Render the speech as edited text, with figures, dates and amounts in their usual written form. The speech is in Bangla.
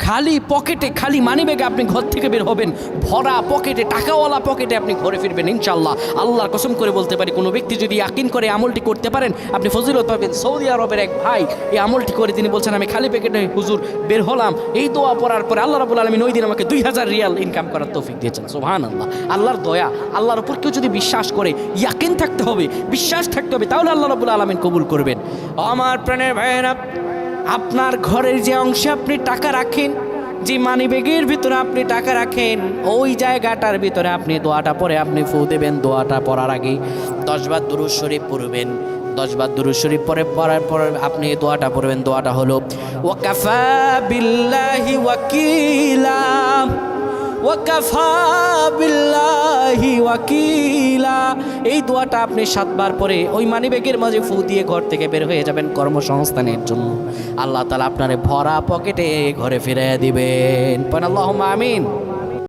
খালি পকেটে, খালি মানিব্যাগে আপনি ঘর থেকে বের হবেন, ভরা পকেটে, টাকাওয়ালা পকেটে আপনি ঘরে ফিরবেন ইনশাআল্লাহ। আল্লাহর কসম করে বলতে পারি, কোনো ব্যক্তি যদি ইয়াকিন করে আমলটি করতে পারেন, আপনি ফজিলত পাবেন। সৌদি আরবের এক ভাই এই আমলটি করে তিনি বলছেন, আমি খালি পকেটে হুজুর বের হলাম, এই দোয়া পড়ার পরে আল্লাহ রাব্বুল আলামিন ওই দিন আমাকে 2000 রিয়াল ইনকাম করার তৌফিক দিয়েছেন। সুবহানাল্লাহ, আল্লাহর দয়া। আল্লাহর উপর কেউ যদি বিশ্বাস করে, ইয়াকিন থাকতে হবে, বিশ্বাস থাকতে হবে, তাহলে আল্লাহ রাব্বুল আলামিন কবুল করবেন। আমার প্রাণের ভাইয়েরা, আপনার ঘরের যে অংশে আপনি টাকা রাখেন, যে মানিব্যাগের ভিতরে আপনি টাকা রাখেন, ওই জায়গাটার ভিতরে আপনি দোয়াটা পরে আপনি ফু দেবেন। দোয়াটা পড়ার আগে 10 বার দুরূদ শরীফ পড়বেন। 10 বার দুরূদ শরীফ পড়ার পর আপনি দোয়াটা পড়বেন। দোয়াটা হলো ওয়াকাফা বিল্লাহি ওয়াকিলা, ওয়াকাফা বিল্লাহি ওয়াকিলা। এই দোয়াটা আপনি 7 বার পরে ওই মানিব্যাগের মাঝে ফু দিয়ে ঘর থেকে বের হয়ে যাবেন কর্মসংস্থানের জন্য। আল্লাহ তাআলা আপনারে ভরা পকেটে ঘরে ফিরিয়ে দিবেন। আল্লাহুম্মা আমিন।